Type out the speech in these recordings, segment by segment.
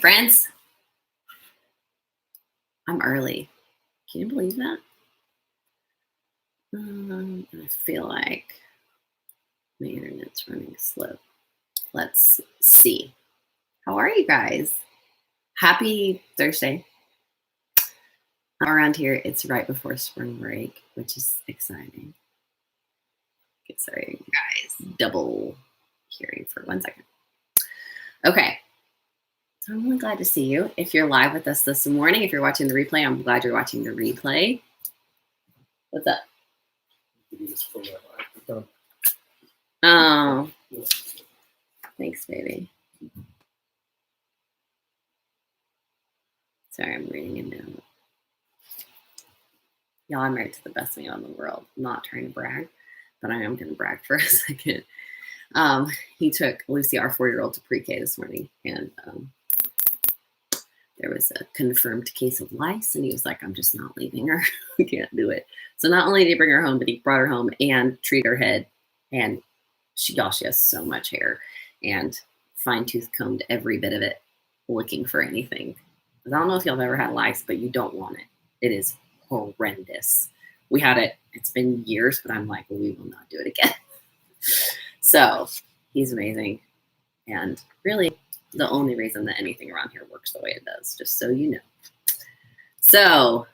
friends. I'm early. Can you believe that? I feel like my internet's running slow. Let's see. How are you guys? Happy Thursday. Around here, it's right before spring break, which is exciting. Okay, sorry, guys. Double hearing for 1 second. Okay. So I'm really glad to see you. If you're live with us this morning, if you're watching the replay, I'm glad you're watching the replay. What's up? Oh, thanks, baby. Sorry, I'm reading a note. Y'all, I'm married to the best man in the world. I'm not trying to brag, but I am going to brag for a second. He took Lucy, our 4-year-old, to pre-K this morning, and there was a confirmed case of lice, and he was like, I'm just not leaving her. We can't do it. So not only did he bring her home, but he brought her home and treated her head, and she has so much hair, and fine-tooth combed every bit of it, looking for anything. I don't know if y'all have ever had lice, but you don't want it. It is horrendous. We had it. It's been years, but I'm like, well, we will not do it again. So he's amazing. And really the only reason that anything around here works the way it does, just so you know. So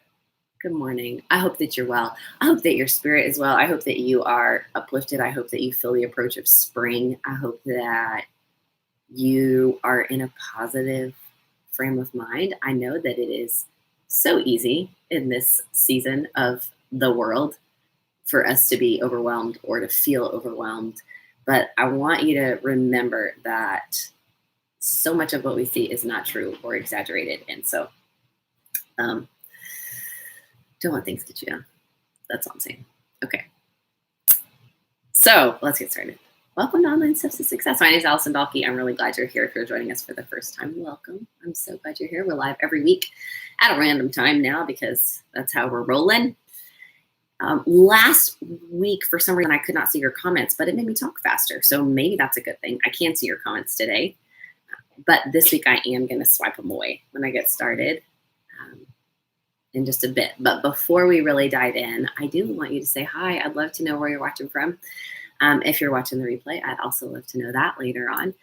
good morning. I hope that you're well. I hope that your spirit is well. I hope that you are uplifted. I hope that you feel the approach of spring. I hope that you are in a positive frame of mind. I know that it is so easy in this season of the world for us to be overwhelmed or to feel overwhelmed. But I want you to remember that so much of what we see is not true or exaggerated. And so don't let things get you down. That's all I'm saying. Okay. So let's get started. Welcome to Online Steps to Success. My name is Allison Dalkey. I'm really glad you're here. If you're joining us for the first time, welcome. I'm so glad you're here. We're live every week at a random time now because that's how we're rolling. Last week, for some reason, I could not see your comments, but it made me talk faster. So maybe that's a good thing. I can see your comments today. But this week, I am going to swipe them away when I get started in just a bit. But before we really dive in, I do want you to say hi. I'd love to know where you're watching from. If you're watching the replay, I'd also love to know that later on.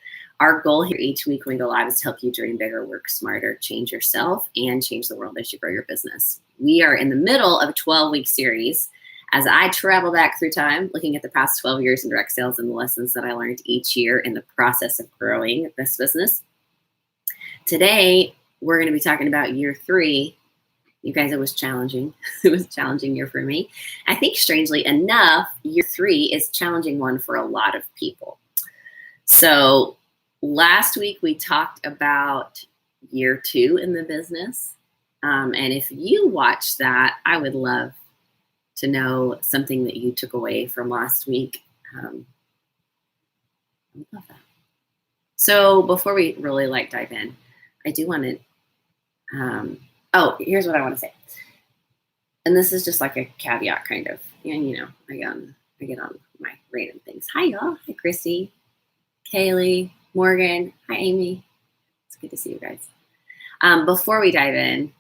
Our goal here each week when we go live is to help you dream bigger, work smarter, change yourself, and change the world as you grow your business. We are in the middle of a 12-week series as I travel back through time, looking at the past 12 years in direct sales and the lessons that I learned each year in the process of growing this business. Today, we're going to be talking about year 3. You guys, it was challenging. It was a challenging year for me. I think strangely enough, year 3 is a challenging one for a lot of people. So last week we talked about year 2 in the business. And if you watched that, I would love to know something that you took away from last week. I would love that. So before we really dive in, I do want to, here's what I want to say. And this is just like a caveat kind of, I get on my random things. Hi, y'all. Hi, Christy, Kaylee, Morgan. Hi, Amy. It's good to see you guys. Before we dive in,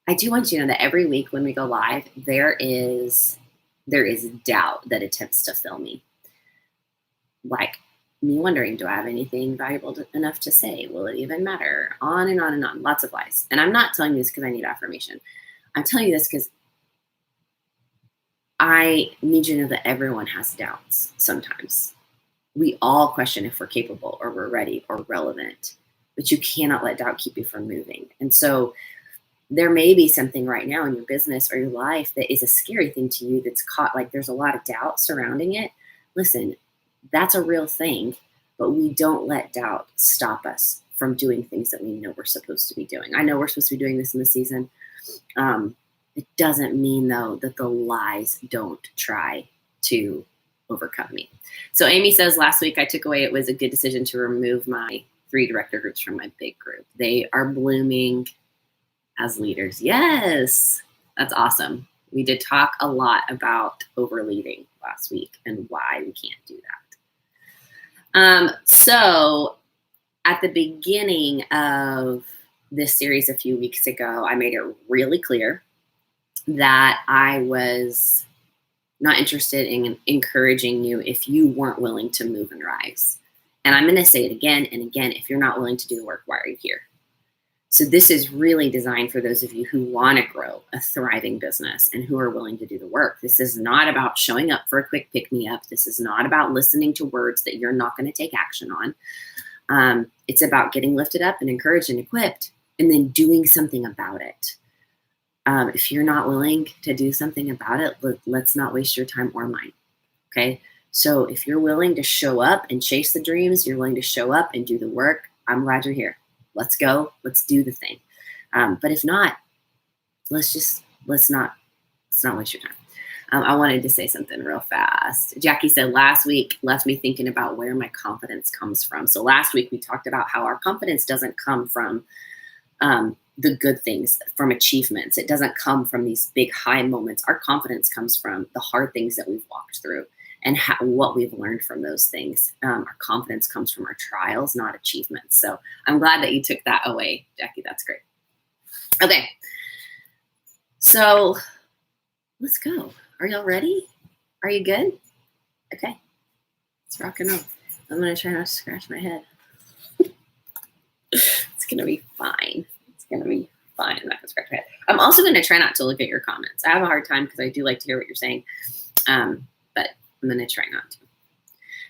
I do want you to know that every week when we go live, there is doubt that attempts to fill me. Like me wondering, do I have anything valuable enough to say? Will it even matter? On and on and on. Lots of lies. And I'm not telling you this because I need affirmation. I'm telling you this because I need you to know that everyone has doubts sometimes. We all question if we're capable or we're ready or relevant, but you cannot let doubt keep you from moving. And so there may be something right now in your business or your life that is a scary thing to you that's caught, like there's a lot of doubt surrounding it. Listen, that's a real thing, but we don't let doubt stop us from doing things that we know we're supposed to be doing. I know we're supposed to be doing this in the season. It doesn't mean, though, that the lies don't try to overcome me. So Amy says, last week I took away it was a good decision to remove my 3 director groups from my big group. They are blooming as leaders. Yes, that's awesome. We did talk a lot about overleading last week and why we can't do that. So at the beginning of this series a few weeks ago, I made it really clear that I was not interested in encouraging you if you weren't willing to move and rise. And I'm going to say it again and again. If you're not willing to do the work, why are you here? So this is really designed for those of you who want to grow a thriving business and who are willing to do the work. This is not about showing up for a quick pick-me-up. This is not about listening to words that you're not going to take action on. It's about getting lifted up and encouraged and equipped and then doing something about it. If you're not willing to do something about it, let's not waste your time or mine. Okay. So if you're willing to show up and chase the dreams, you're willing to show up and do the work, I'm glad you're here. Let's go. Let's do the thing. But if not, let's not waste your time. I wanted to say something real fast. Jackie said last week left me thinking about where my confidence comes from. So last week we talked about how our confidence doesn't come from the good things, from achievements. It doesn't come from these big high moments. Our confidence comes from the hard things that we've walked through and what we've learned from those things. Our confidence comes from our trials, not achievements. So I'm glad that you took that away, Jackie. That's great. Okay. So let's go. Are y'all ready? Are you good? Okay. Let's rock and roll. I'm going to try not to scratch my head. It's going to be fine. It's going to be fine. I'm not going to scratch my head. I'm also going to try not to look at your comments. I have a hard time because I do like to hear what you're saying. But I'm going to try not to.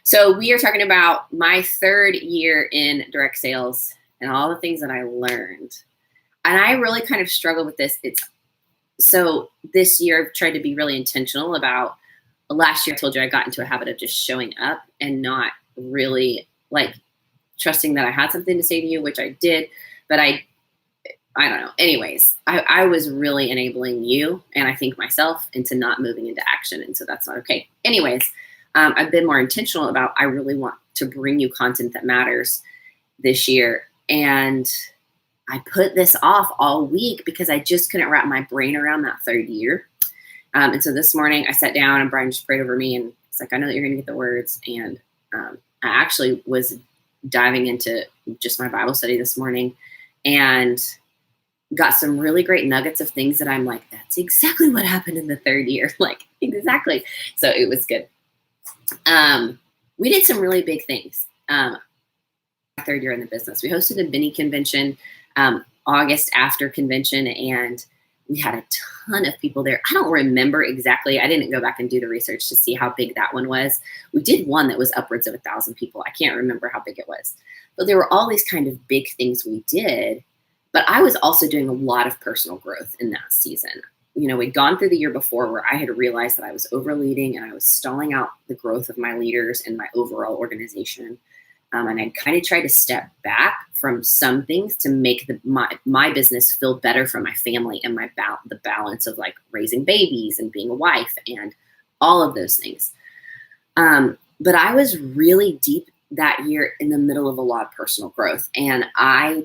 So we are talking about my third year in direct sales and all the things that I learned. And I really kind of struggle with this. So this year I've tried to be really intentional about, last year I told you I got into a habit of just showing up and not really like trusting that I had something to say to you, which I did, but I don't know. Anyways, I was really enabling you and I think myself into not moving into action. And so that's not okay. Anyways, I've been more intentional about, I really want to bring you content that matters this year. And I put this off all week because I just couldn't wrap my brain around that third year. And so this morning I sat down and Brian just prayed over me and it's like, I know that you're going to get the words. And I actually was diving into just my Bible study this morning and got some really great nuggets of things that I'm like, that's exactly what happened in the third year. Like exactly. So it was good. We did some really big things. Third year in the business. We hosted a mini convention August after convention, and we had a ton of people there. I don't remember exactly. I didn't go back and do the research to see how big that one was. We did one that was upwards of 1,000 people. I can't remember how big it was, but there were all these kind of big things we did. But I was also doing a lot of personal growth in that season. You know, we'd gone through the year before where I had realized that I was overleading and I was stalling out the growth of my leaders and my overall organization. And I kind of tried to step back from some things to make my business feel better for my family and the balance of like raising babies and being a wife and all of those things. But I was really deep that year in the middle of a lot of personal growth. And I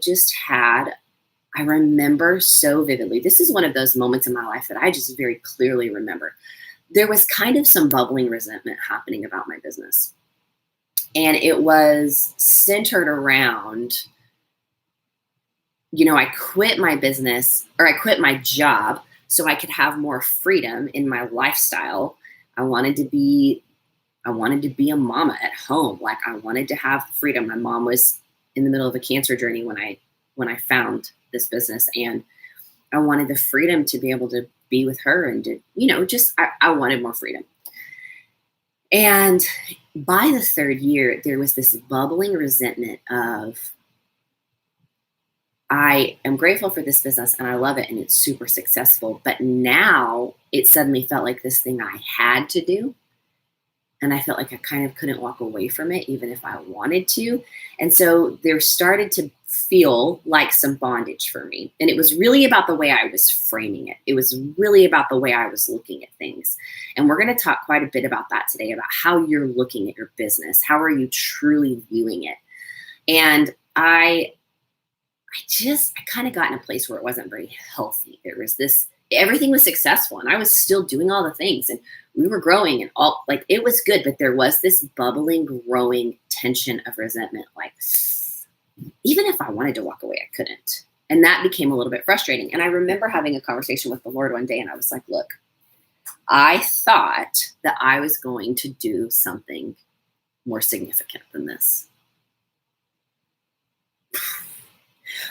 remember so vividly, this is one of those moments in my life that I just very clearly remember. There was kind of some bubbling resentment happening about my business. And it was centered around, you know, I quit my business or I quit my job so I could have more freedom in my lifestyle. I wanted to be a mama at home. Like I wanted to have freedom. My mom was in the middle of a cancer journey when I found this business, and I wanted the freedom to be able to be with her and to, you know, just, I wanted more freedom. And by the third year, there was this bubbling resentment of, I am grateful for this business and I love it and it's super successful, but now it suddenly felt like this thing I had to do. And I felt like I kind of couldn't walk away from it, even if I wanted to. And so there started to feel like some bondage for me. And it was really about the way I was framing it. It was really about the way I was looking at things. And we're going to talk quite a bit about that today, about how you're looking at your business. How are you truly viewing it? And I kind of got in a place where it wasn't very healthy. There was everything was successful and I was still doing all the things and we were growing and all, like it was good, but there was this bubbling, growing tension of resentment. Like even if I wanted to walk away, I couldn't. And that became a little bit frustrating. And I remember having a conversation with the Lord one day, and I was like, look, I thought that I was going to do something more significant than this.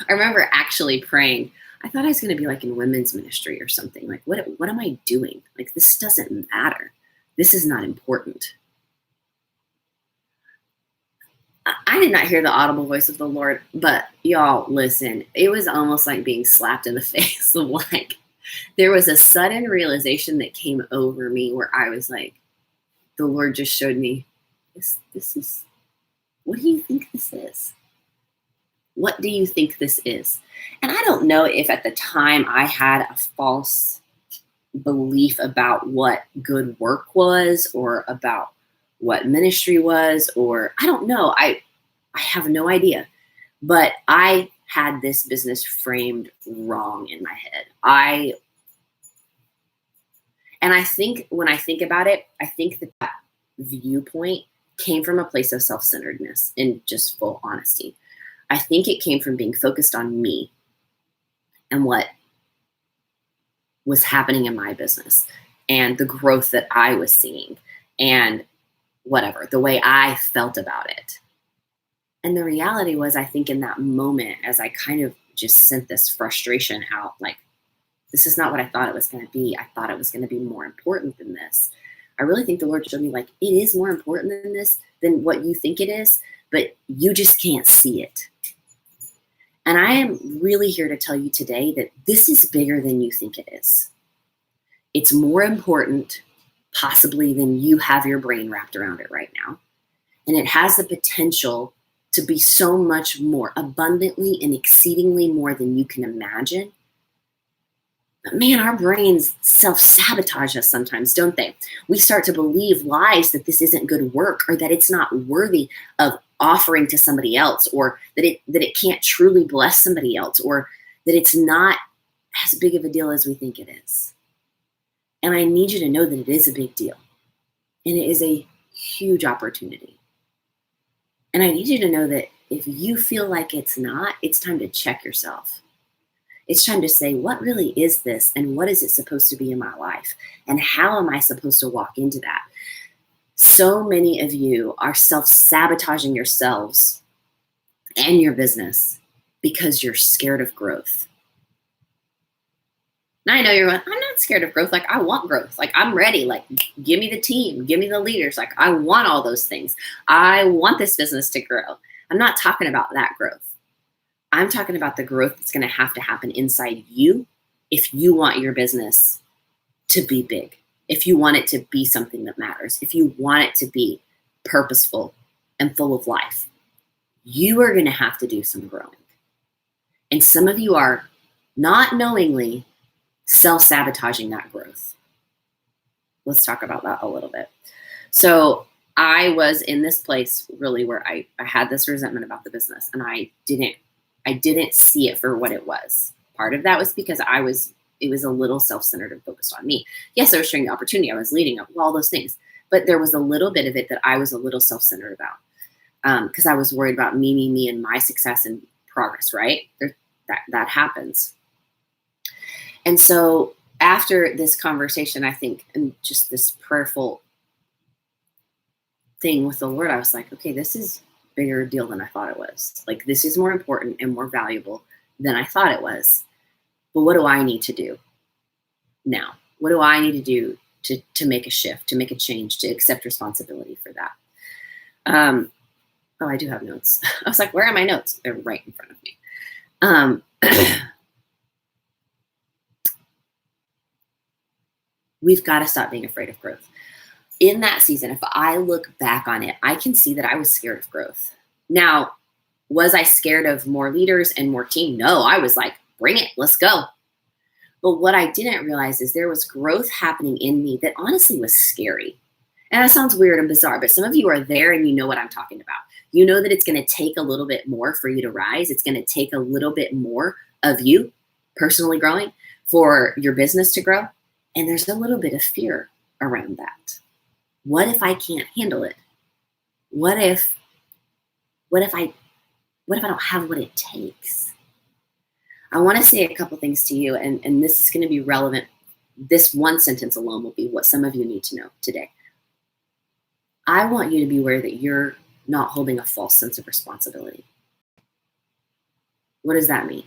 I remember actually praying. I thought I was going to be like in women's ministry or something. Like, what am I doing? Like, this doesn't matter. This is not important. I did not hear the audible voice of the Lord, but y'all, listen, it was almost like being slapped in the face. Like, there was a sudden realization that came over me where I was like, the Lord just showed me, this is, what do you think this is? What do you think this is? And I don't know if at the time I had a false belief about what good work was or about what ministry was, or I don't know. I have no idea. But I had this business framed wrong in my head. And I think when I think about it, I think that viewpoint came from a place of self-centeredness, in just full honesty. I think it came from being focused on me and what was happening in my business and the growth that I was seeing and whatever, the way I felt about it. And the reality was, I think in that moment, as I kind of just sent this frustration out, like, this is not what I thought it was going to be. I thought it was going to be more important than this. I really think the Lord showed me, like, it is more important than this, than what you think it is, but you just can't see it. And I am really here to tell you today that this is bigger than you think it is. It's more important, possibly, than you have your brain wrapped around it right now. And it has the potential to be so much more, abundantly and exceedingly more than you can imagine. But man, our brains self-sabotage us sometimes, don't they? We start to believe lies that this isn't good work, or that it's not worthy of offering to somebody else, or that it can't truly bless somebody else, or that it's not as big of a deal as we think it is. And I need you to know that it is a big deal. And it is a huge opportunity. And I need you to know that if you feel like it's not, it's time to check yourself. It's time to say, what really is this? And what is it supposed to be in my life? And how am I supposed to walk into that? So many of you are self-sabotaging yourselves and your business because you're scared of growth. Now I know you're like, I'm not scared of growth. Like, I want growth. Like, I'm ready. Like, give me the team, give me the leaders. Like, I want all those things. I want this business to grow. I'm not talking about that growth. I'm talking about the growth that's going to happen inside you if you want your business to be big, if you want it to be something that matters, if you want it to be purposeful and full of life. You are going to have to do some growing. And some of you are not knowingly self-sabotaging that growth. Let's talk about that a little bit. So I was in this place really where I had this resentment about the business, and I didn't see it for what it was. Part of that was because it was a little self-centered and focused on me. Yes, I was sharing the opportunity. I was leading up, all those things. But there was a little bit of it that I was a little self-centered about because I was worried about me, and my success and progress, right? That happens. And so after this conversation, I think, and just this prayerful thing with the Lord, I was like, okay, this is bigger deal than I thought it was. Like, this is more important and more valuable than I thought it was. But what do I need to do now? What do I need to do to make a shift, to make a change, to accept responsibility for that? Oh, I do have notes. I was like, where are my notes? They're right in front of me. We've got to stop being afraid of growth. In that season, if I look back on it, I can see that I was scared of growth. Now, was I scared of more leaders and more team? No, I was like, bring it, let's go. But what I didn't realize is there was growth happening in me that honestly was scary. And that sounds weird and bizarre, but some of you are there and you know what I'm talking about. You know that it's going to take a little bit more for you to rise. It's going to take a little bit more of you personally growing for your business to grow. And there's a little bit of fear around that. What if I can't handle it? What if What if I don't have what it takes? I want to say a couple things to you, and this is going to be relevant. This one sentence alone will be what some of you need to know today. I want you to be aware that you're not holding a false sense of responsibility. What does that mean?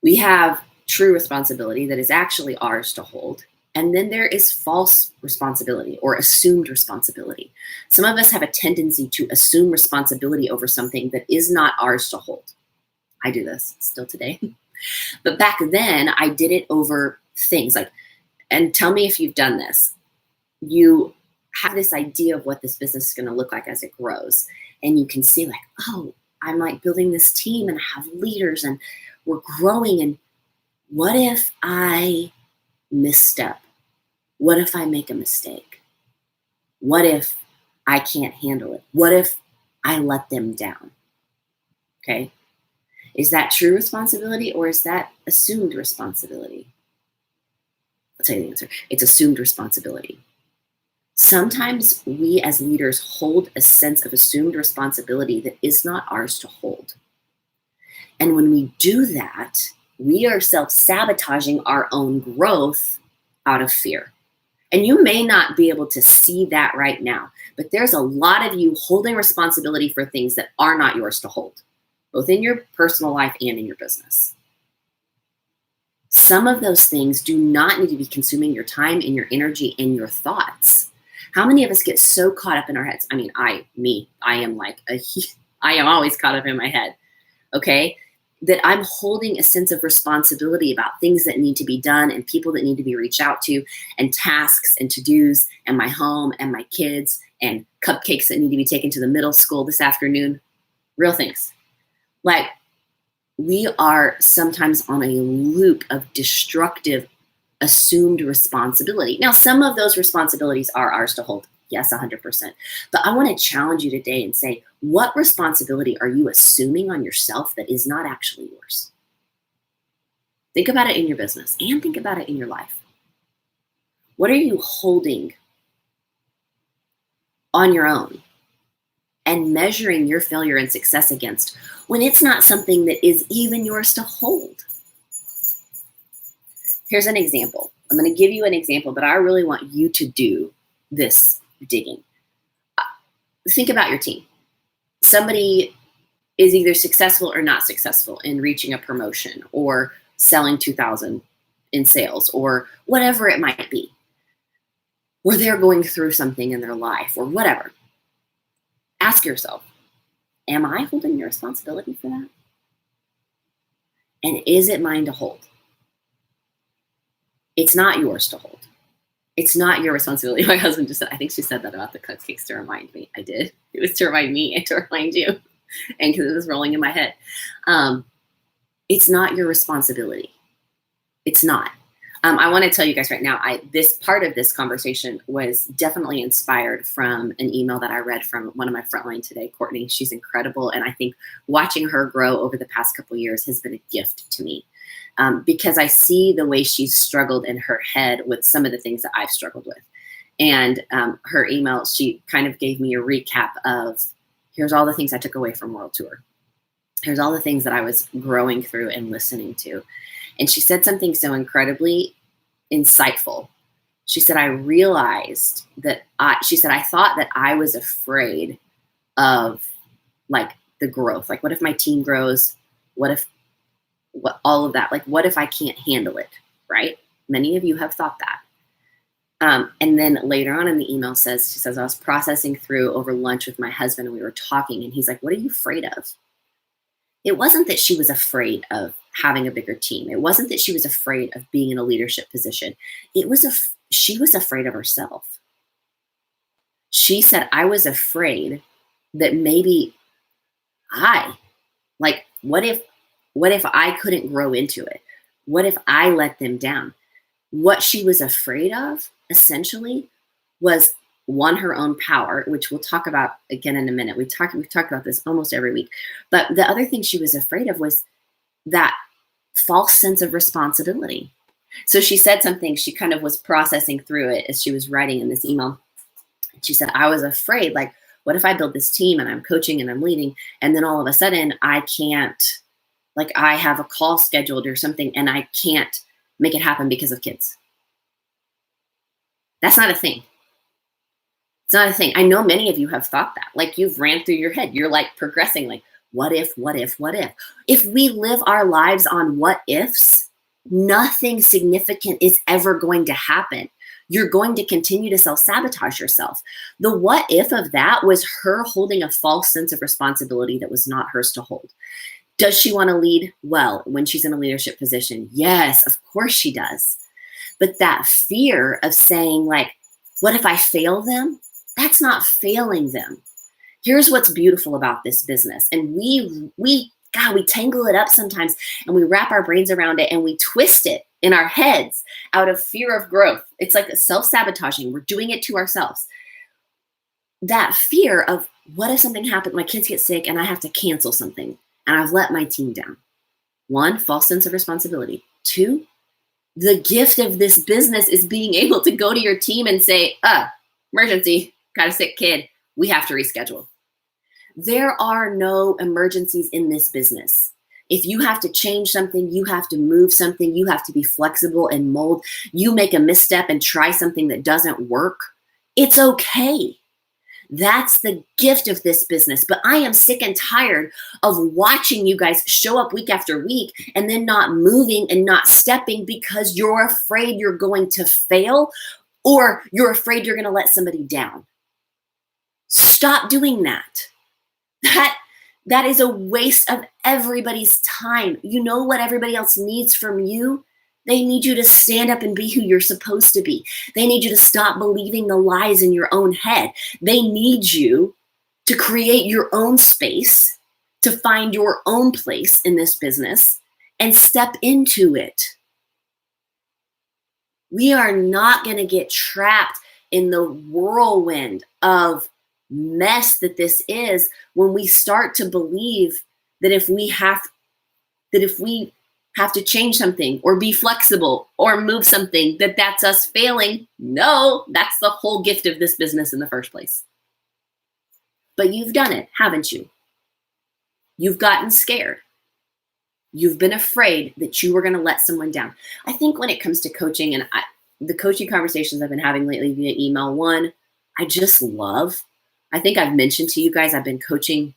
We have true responsibility that is actually ours to hold. And then there is false responsibility or assumed responsibility. Some of us have a tendency to assume responsibility over something that is not ours to hold. I do this still today. But back then, I did it over things like, and tell me if you've done this. You have this idea of what this business is going to look like as it grows. And you can see like, oh, I'm like building this team and I have leaders and we're growing. And what if I misstep? What if I make a mistake? What if I can't handle it? What if I let them down? Okay. Is that true responsibility or is that assumed responsibility? I'll tell you the answer. It's assumed responsibility. Sometimes we as leaders hold a sense of assumed responsibility that is not ours to hold. And when we do that, we are self-sabotaging our own growth out of fear. And you may not be able to see that right now, but there's a lot of you holding responsibility for things that are not yours to hold, both in your personal life and in your business. Some of those things do not need to be consuming your time and your energy and your thoughts. How many of us get so caught up in our heads? I mean, I am always caught up in my head, okay? That I'm holding a sense of responsibility about things that need to be done and people that need to be reached out to and tasks and to-dos and my home and my kids and cupcakes that need to be taken to the middle school this afternoon. Real things. Like we are sometimes on a loop of destructive assumed responsibility. Now, some of those responsibilities are ours to hold. Yes, 100%. But I want to challenge you today and say, what responsibility are you assuming on yourself that is not actually yours? Think about it in your business and think about it in your life. What are you holding on your own and measuring your failure and success against when it's not something that is even yours to hold? Here's an example. I'm going to give you an example, but I really want you to do this digging. Think about your team. Somebody is either successful or not successful in reaching a promotion or selling 2,000 in sales or whatever it might be. Or they're going through something in their life or whatever. Ask yourself, am I holding the responsibility for that? And is it mine to hold? It's not yours to hold. It's not your responsibility. My husband just said, I think she said that about the cupcakes to remind me. I did. It was to remind me and to remind you. And because it was rolling in my head. It's not your responsibility. It's not. I want to tell you guys right now, this part of this conversation was definitely inspired from an email that I read from one of my frontline today, Courtney. She's incredible. And I think watching her grow over the past couple of years has been a gift to me. Because I see the way she's struggled in her head with some of the things that I've struggled with. And her email, she kind of gave me a recap of, here's all the things I took away from World Tour. Here's all the things that I was growing through and listening to. And she said something so incredibly insightful. She said, I realized that I thought that I was afraid of like the growth. Like, what if my team grows? What all of that, like, what if I can't handle it, right? Many of you have thought that. And then later on in the email she says, I was processing through over lunch with my husband and we were talking and he's like, what are you afraid of? It wasn't that she was afraid of having a bigger team. It wasn't that she was afraid of being in a leadership position. She was afraid of herself. She said, I was afraid that maybe what if I couldn't grow into it? What if I let them down? What she was afraid of, essentially, was one, her own power, which we'll talk about again in a minute. We talk about this almost every week. But the other thing she was afraid of was that false sense of responsibility. So she said something, she kind of was processing through it as she was writing in this email. She said, I was afraid, like, what if I build this team and I'm coaching and I'm leading, and then all of a sudden I can't, like I have a call scheduled or something and I can't make it happen because of kids? That's not a thing. It's not a thing. I know many of you have thought that. Like you've ran through your head. You're like progressing like, what if, what if, what if? If we live our lives on what ifs, nothing significant is ever going to happen. You're going to continue to self-sabotage yourself. The what if of that was her holding a false sense of responsibility that was not hers to hold. Does she want to lead well when she's in a leadership position? Yes, of course she does. But that fear of saying like, what if I fail them? That's not failing them. Here's what's beautiful about this business. And we tangle it up sometimes and we wrap our brains around it and we twist it in our heads out of fear of growth. It's like self-sabotaging. We're doing it to ourselves. That fear of what if something happened, my kids get sick and I have to cancel something and I've let my team down. 1, false sense of responsibility. 2, the gift of this business is being able to go to your team and say, emergency, got a sick kid. We have to reschedule. There are no emergencies in this business. If you have to change something, you have to move something, you have to be flexible and mold, you make a misstep and try something that doesn't work, it's okay. That's the gift of this business. But I am sick and tired of watching you guys show up week after week and then not moving and not stepping because you're afraid you're going to fail or you're afraid you're going to let somebody down. Stop doing that. That is a waste of everybody's time. You know what everybody else needs from you? They need you to stand up and be who you're supposed to be. They need you to stop believing the lies in your own head. They need you to create your own space, to find your own place in this business and step into it. We are not going to get trapped in the whirlwind of mess that this is when we start to believe that if we have to change something or be flexible or move something, that's us failing. No, that's the whole gift of this business in the first place. But you've done it, haven't you? You've gotten scared. You've been afraid that you were going to let someone down. I think when it comes to coaching and the coaching conversations I've been having lately via email, one, I just love. I think I've mentioned to you guys, I've been coaching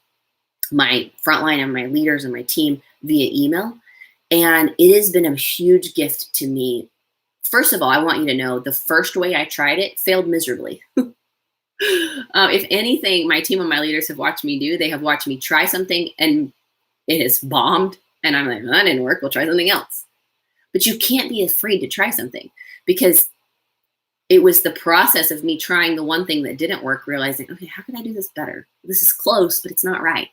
my frontline and my leaders and my team via email. And it has been a huge gift to me. First of all, I want you to know the first way I tried it failed miserably. If anything, my team and my leaders have watched me do, they have watched me try something and it has bombed. And I'm like, that didn't work. We'll try something else. But you can't be afraid to try something because it was the process of me trying the one thing that didn't work, realizing, okay, how can I do this better? This is close, but it's not right.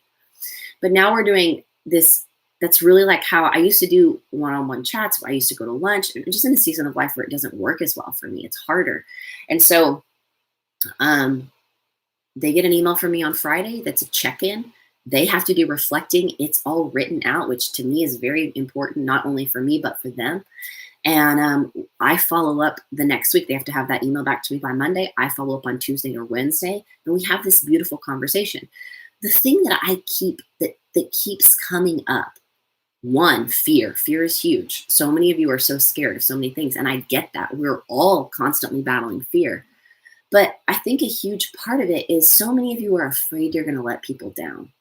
But now we're doing this. That's really like how I used to do one-on-one chats. I used to go to lunch, and just in a season of life where it doesn't work as well for me. It's harder. And so they get an email from me on Friday. That's a check-in. They have to do reflecting. It's all written out, which to me is very important, not only for me, but for them. And I follow up the next week. They have to have that email back to me by Monday. I follow up on Tuesday or Wednesday, and we have this beautiful conversation. The thing that that keeps coming up, one, fear. Fear is huge. So many of you are so scared of so many things, and I get that. We're all constantly battling fear. But I think a huge part of it is so many of you are afraid you're going to let people down.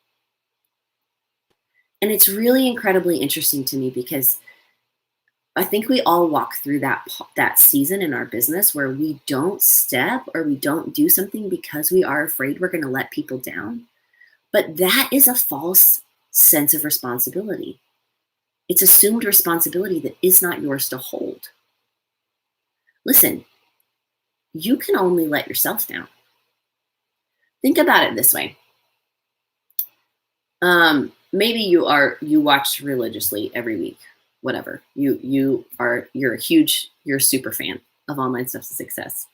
And it's really incredibly interesting to me because I think we all walk through that season in our business where we don't step or we don't do something because we are afraid we're going to let people down. But that is a false sense of responsibility. It's assumed responsibility that is not yours to hold. Listen, you can only let yourself down. Think about it this way. Maybe you watch religiously every week. Whatever. You're a super fan of Online Steps to Success.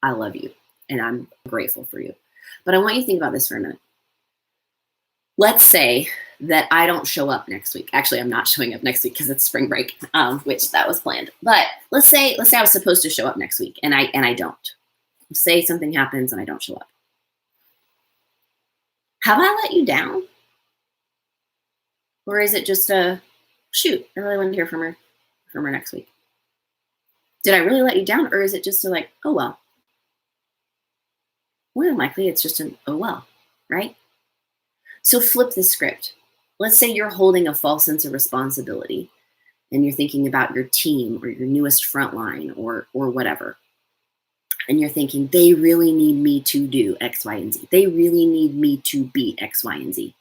I love you and I'm grateful for you. But I want you to think about this for a minute. Let's say that I don't show up next week. Actually, I'm not showing up next week because it's spring break, which that was planned. But let's say I was supposed to show up next week and I don't. Say something happens and I don't show up. Have I let you down? Or is it just a, shoot, I really want to hear from her next week? Did I really let you down? Or is it just a like, oh, well? More than likely, it's just an, oh, well, right? So flip the script. Let's say you're holding a false sense of responsibility and you're thinking about your team or your newest frontline or whatever. And you're thinking, they really need me to do X, Y, and Z. They really need me to be X, Y, and Z.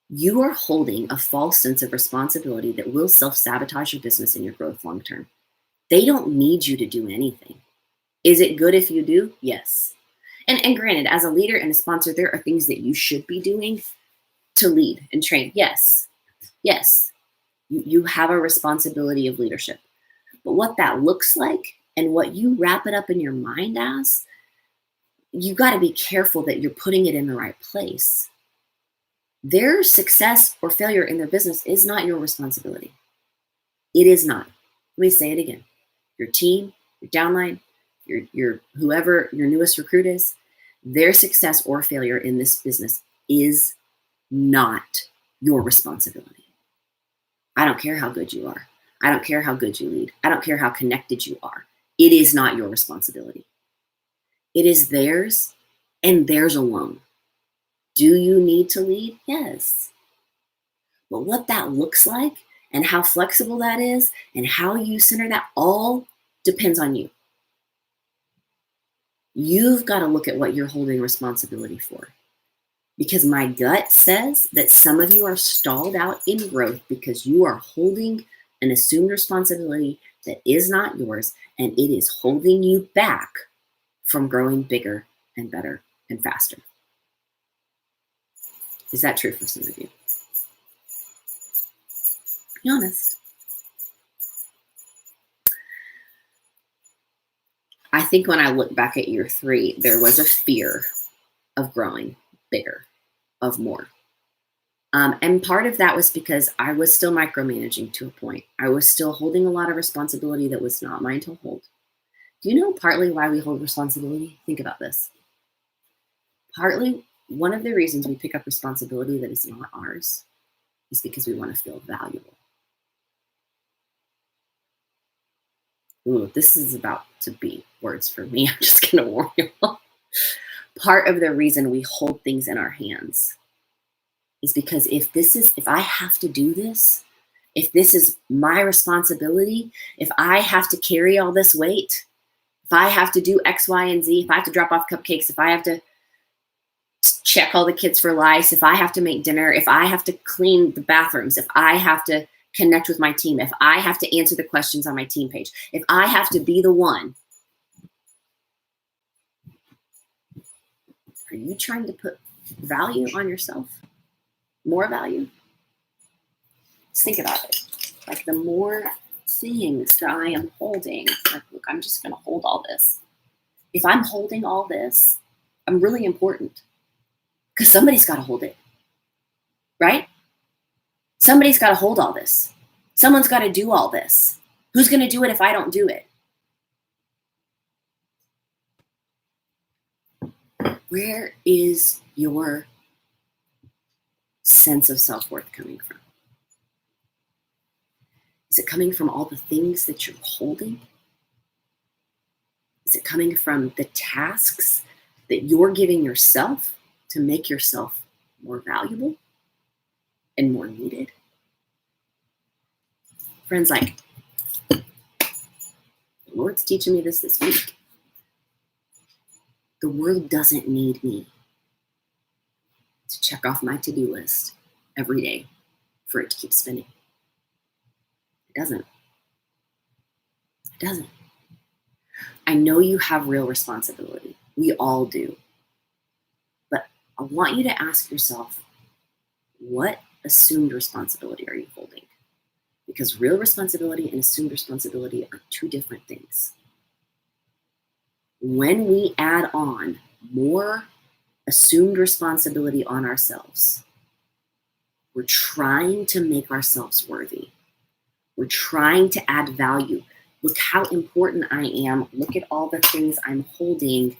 You are holding a false sense of responsibility that will self-sabotage your business and your growth long term. They don't need you to do anything. Is it good if you do? Yes. And granted, as a leader and a sponsor, there are things that you should be doing to lead and train. Yes. Yes. You have a responsibility of leadership. But what that looks like and what you wrap it up in your mind as, you got to be careful that you're putting it in the right place. Their success or failure in their business is not your responsibility. It is not. Let me say it again. Your team, your downline, your whoever your newest recruit is, their success or failure in this business is not your responsibility. I don't care how good you are. I don't care how good you lead. I don't care how connected you are. It is not your responsibility. It is theirs and theirs alone. Do you need to lead? Yes. But what that looks like and how flexible that is and how you center that all depends on you. You've got to look at what you're holding responsibility for. Because my gut says that some of you are stalled out in growth because you are holding an assumed responsibility that is not yours, and it is holding you back from growing bigger and better and faster. Is that true for some of you? Be honest. I think when I look back at year 3, there was a fear of growing bigger, of more. And part of that was because I was still micromanaging to a point. I was still holding a lot of responsibility that was not mine to hold. Do you know partly why we hold responsibility? Think about this. Partly, one of the reasons we pick up responsibility that is not ours is because we want to feel valuable. Ooh, this is about to be words for me. I'm just going to warn you all. Part of the reason we hold things in our hands is because if I have to do this, if this is my responsibility, if I have to carry all this weight, if I have to do X, Y, and Z, if I have to drop off cupcakes, if I have to check all the kids for lice, if I have to make dinner, if I have to clean the bathrooms, if I have to connect with my team, if I have to answer the questions on my team page, if I have to be the one, are you trying to put value on yourself? More value? Just think about it. Like the more things that I am holding, like, look, I'm just going to hold all this. If I'm holding all this, I'm really important because somebody's got to hold it, right? Somebody's got to hold all this. Someone's got to do all this. Who's going to do it if I don't do it? Where is your sense of self-worth coming from? Is it coming from all the things that you're holding? Is it coming from the tasks that you're giving yourself to make yourself more valuable and more needed? Friends, like, the Lord's teaching me this week. The world doesn't need me to check off my to-do list every day for it to keep spinning. It doesn't. It doesn't. I know you have real responsibility. We all do. But I want you to ask yourself, what assumed responsibility are you holding? Because real responsibility and assumed responsibility are two different things. When we add on more assumed responsibility on ourselves, we're trying to make ourselves worthy. We're trying to add value. Look how important I am. Look at all the things I'm holding.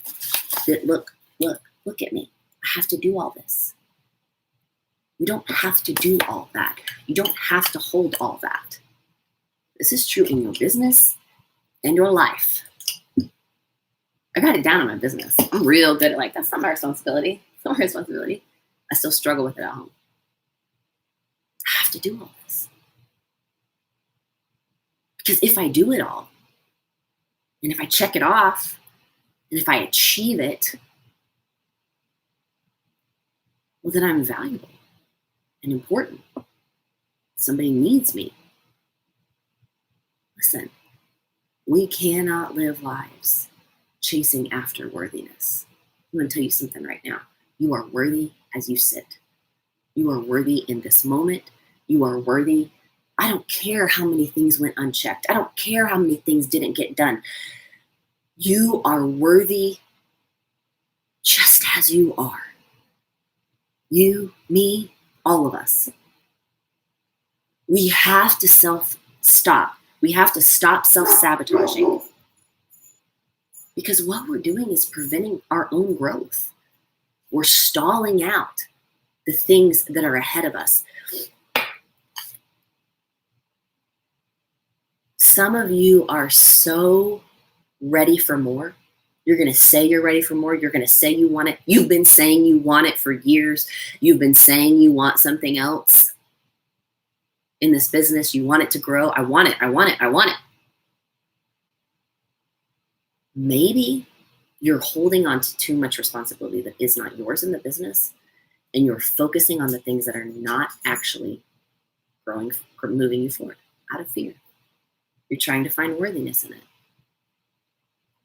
That look at me. have to do all this. You don't have to do all that. You don't have to hold all that. This is true in your business and your life. I got it down in my business. I'm real good at that's not my responsibility. It's not my responsibility. I still struggle with it at home. I have to do all this. Because if I do it all, and if I check it off, and if I achieve it, well, then I'm valuable and important. Somebody needs me. Listen, we cannot live lives chasing after worthiness. I'm going to tell you something right now. You are worthy as you sit. You are worthy in this moment. You are worthy. I don't care how many things went unchecked. I don't care how many things didn't get done. You are worthy just as you are. You, me, all of us. We have to stop. We have to stop self-sabotaging. Because what we're doing is preventing our own growth. We're stalling out the things that are ahead of us. Some of you are so ready for more. You're going to say you're ready for more. You're going to say you want it. You've been saying you want it for years. You've been saying you want something else in this business. You want it to grow. I want it. I want it. I want it. Maybe you're holding on to too much responsibility that is not yours in the business, and you're focusing on the things that are not actually growing or moving you forward out of fear. You're trying to find worthiness in it.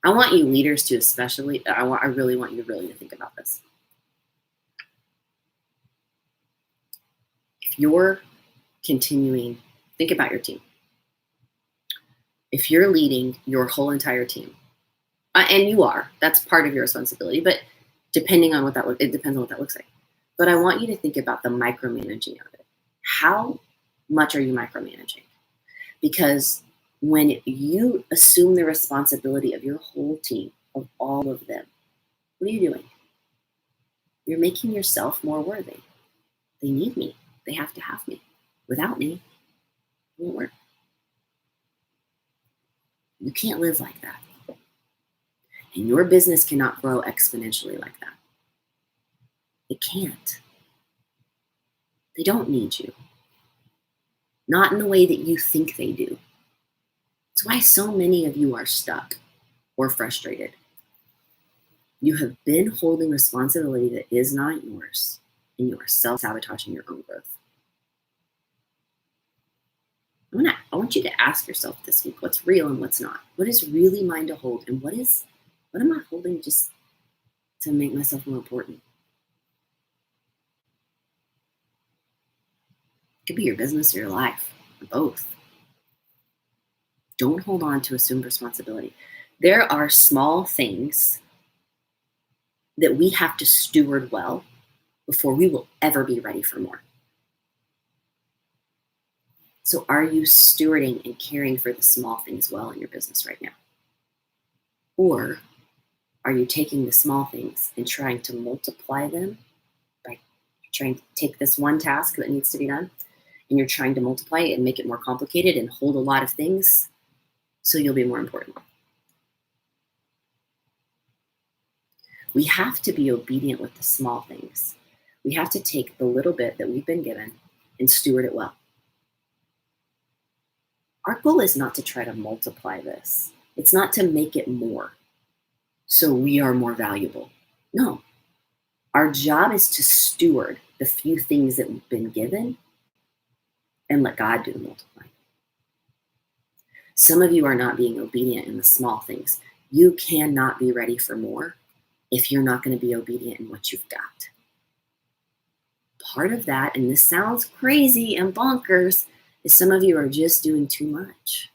I want you leaders to I really want you to think about this. If you're continuing, think about your team. If you're leading your whole entire team, and you are, that's part of your responsibility, but depending on it depends on what that looks like. But I want you to think about the micromanaging of it. How much are you micromanaging? Because when you assume the responsibility of your whole team, of all of them, what are you doing? You're making yourself more worthy. They need me. They have to have me. Without me, it won't work. You can't live like that. And your business cannot grow exponentially like that. It can't. They don't need you. Not in the way that you think they do. That's why so many of you are stuck or frustrated. You have been holding responsibility that is not yours, and you are self-sabotaging your own growth. I want you to ask yourself this week, what's real and what's not? What is really mine to hold, and what am I holding just to make myself more important? It could be your business or your life, or both. Don't hold on to assumed responsibility. There are small things that we have to steward well before we will ever be ready for more. So are you stewarding and caring for the small things well in your business right now? Or are you taking the small things and trying to multiply them by trying to take this one task that needs to be done, and you're trying to multiply it and make it more complicated and hold a lot of things so you'll be more important? We have to be obedient with the small things. We have to take the little bit that we've been given and steward it well. Our goal is not to try to multiply this. It's not to make it more so we are more valuable. No. Our job is to steward the few things that we've been given and let God do the multiplying. Some of you are not being obedient in the small things. You cannot be ready for more if you're not going to be obedient in what you've got. Part of that, and this sounds crazy and bonkers, is some of you are just doing too much.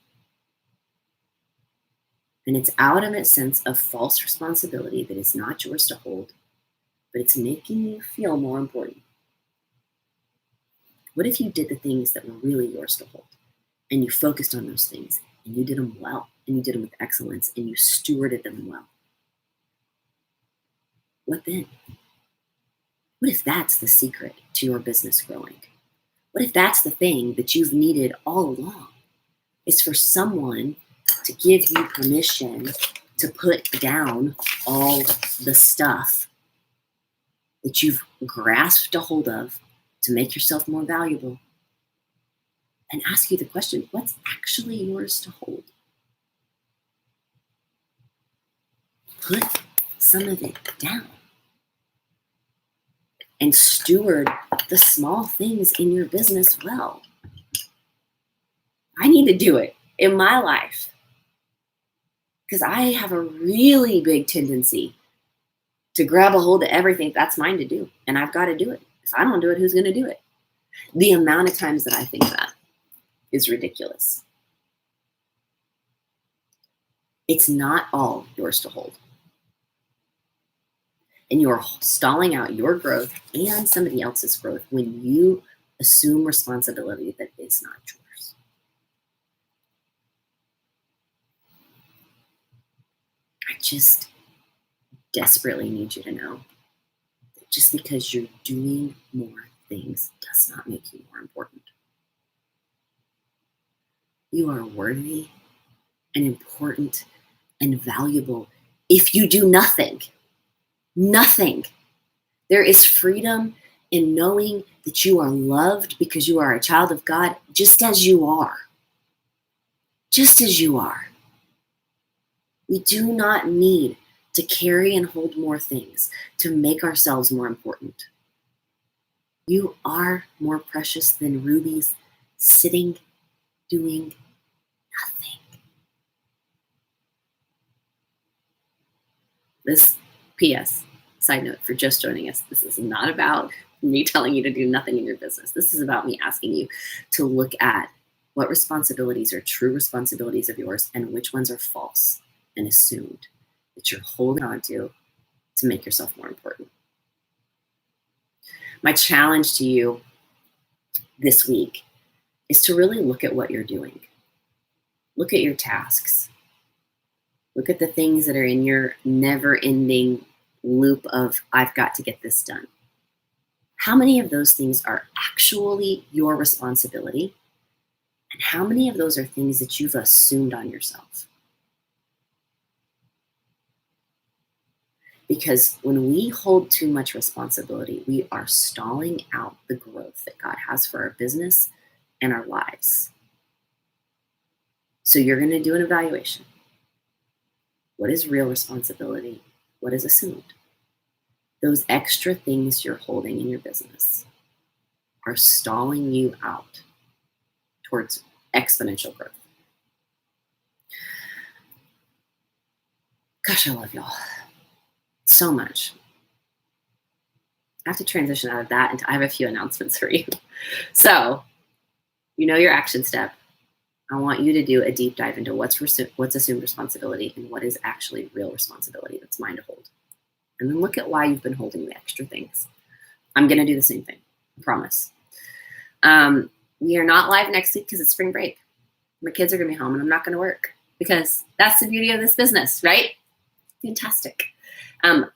And it's out of a sense of false responsibility that is not yours to hold, but it's making you feel more important. What if you did the things that were really yours to hold, and you focused on those things, and you did them well, and you did them with excellence, and you stewarded them well? What then? What if that's the secret to your business growing? What if that's the thing that you've needed all along? Is for someone to give you permission to put down all the stuff that you've grasped a hold of to make yourself more valuable, and ask you the question, what's actually yours to hold? Put some of it down and steward the small things in your business well. I need to do it in my life because I have a really big tendency to grab a hold of everything that's mine to do, and I've got to do it. If I don't do it, who's going to do it? The amount of times that I think that is ridiculous. It's not all yours to hold. And you're stalling out your growth and somebody else's growth when you assume responsibility that is not yours. I just desperately need you to know that just because you're doing more things does not make you more important. You are worthy and important and valuable if you do nothing. Nothing. There is freedom in knowing that you are loved because you are a child of God just as you are. Just as you are. We do not need to carry and hold more things to make ourselves more important. You are more precious than rubies sitting, doing nothing. This P.S. side note for just joining us, this is not about me telling you to do nothing in your business. This is about me asking you to look at what responsibilities are true responsibilities of yours and which ones are false and assumed that you're holding on to make yourself more important. My challenge to you this week is to really look at what you're doing. Look at your tasks. Look at the things that are in your never-ending loop of, I've got to get this done. How many of those things are actually your responsibility? And how many of those are things that you've assumed on yourself? Because when we hold too much responsibility, we are stalling out the growth that God has for our business and our lives. So you're going to do an evaluation. What is real responsibility? What is assumed? Those extra things you're holding in your business are stalling you out towards exponential growth. Gosh, I love y'all so much. I have to transition out of that into I have a few announcements for you. So, you know your action step. I want you to do a deep dive into what's assumed responsibility and what is actually real responsibility that's mine to hold. And then look at why you've been holding the extra things. I'm going to do the same thing. I promise. We are not live next week because it's spring break. My kids are going to be home and I'm not going to work because that's the beauty of this business, right? Fantastic.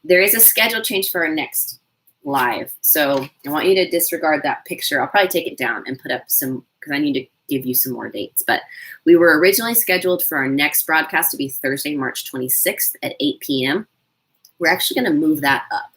There is a schedule change for our next live. So I want you to disregard that picture. I'll probably take it down and put up some, because I need to give you some more dates. But we were originally scheduled for our next broadcast to be Thursday, March 26th at 8 p.m. We're actually going to move that up.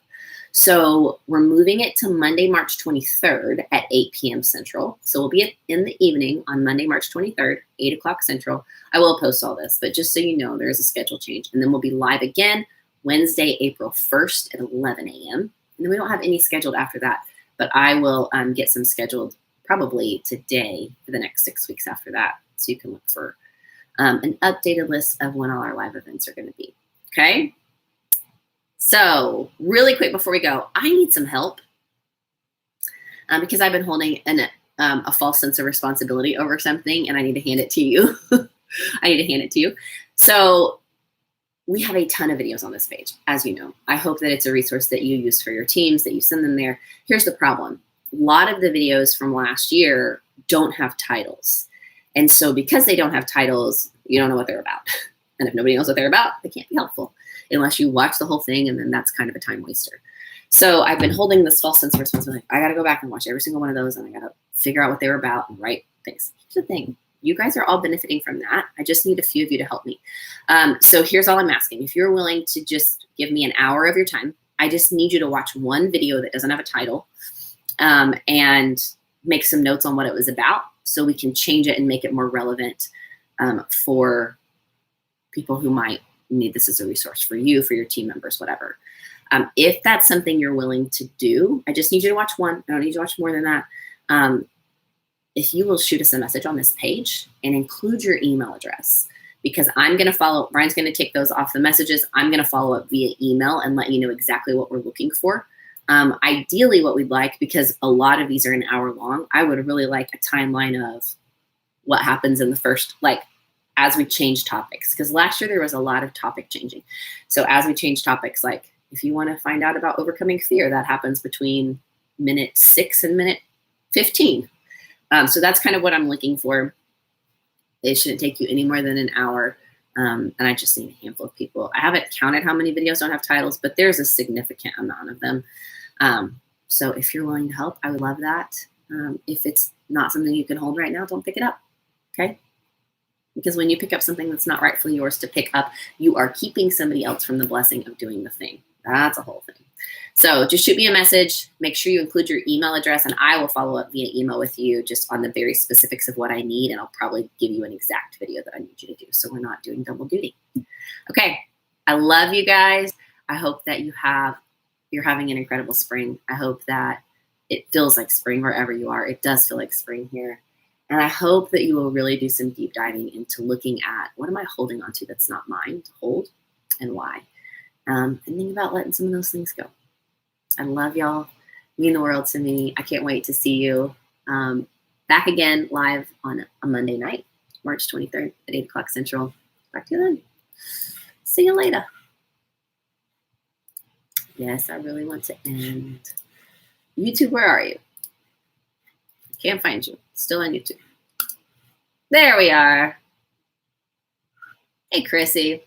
So we're moving it to Monday, March 23rd at 8 p.m. Central. So we'll be in the evening on Monday, March 23rd, 8 o'clock Central. I will post all this, but just so you know, there is a schedule change. And then we'll be live again Wednesday, April 1st at 11 a.m. And then we don't have any scheduled after that, but I will get some scheduled probably today for the next 6 weeks after that. So you can look for an updated list of when all our live events are going to be. Okay. So really quick before we go, I need some help because I've been holding a false sense of responsibility over something and I need to hand it to you. I need to hand it to you. So we have a ton of videos on this page, as you know. I hope that it's a resource that you use for your teams, that you send them there. Here's the problem. A lot of the videos from last year don't have titles. And so because they don't have titles, you don't know what they're about. And if nobody knows what they're about, they can't be helpful unless you watch the whole thing, and then that's kind of a time waster. So I've been holding this false sense of responsibility. I got to go back and watch every single one of those, and I got to figure out what they were about and write things. Here's the thing. You guys are all benefiting from that. I just need a few of you to help me. So here's all I'm asking. If you're willing to just give me an hour of your time, I just need you to watch one video that doesn't have a title and make some notes on what it was about so we can change it and make it more relevant for people who might need this as a resource for you, for your team members, whatever. If that's something you're willing to do, I just need you to watch one. I don't need you to watch more than that. If you will shoot us a message on this page and include your email address, because I'm going to follow, Brian's going to take those off the messages. I'm going to follow up via email and let you know exactly what we're looking for. Ideally what we'd like, because a lot of these are an hour long, I would really like a timeline of what happens in the first, like as we change topics, because last year there was a lot of topic changing. So as we change topics, like if you want to find out about overcoming fear, that happens between minute 6 and minute 15. So that's kind of what I'm looking for. It shouldn't take you any more than an hour. And I just need a handful of people. I haven't counted how many videos don't have titles, but there's a significant amount of them. So if you're willing to help, I would love that. If it's not something you can hold right now, don't pick it up. Okay? Because when you pick up something that's not rightfully yours to pick up, you are keeping somebody else from the blessing of doing the thing. That's a whole thing. So just shoot me a message. Make sure you include your email address, and I will follow up via email with you just on the very specifics of what I need, and I'll probably give you an exact video that I need you to do, so we're not doing double duty. Okay, I love you guys. I hope that you're having an incredible spring. I hope that it feels like spring wherever you are. It does feel like spring here. And I hope that you will really do some deep diving into looking at what am I holding on to that's not mine to hold and why. And think about letting some of those things go. I love y'all. You mean the world to me. I can't wait to see you back again live on a Monday night, March 23rd at 8 o'clock Central. Talk to you then. See you later. Yes, I really want to end. YouTube, where are you? Can't find you. Still on YouTube. There we are. Hey, Chrissy.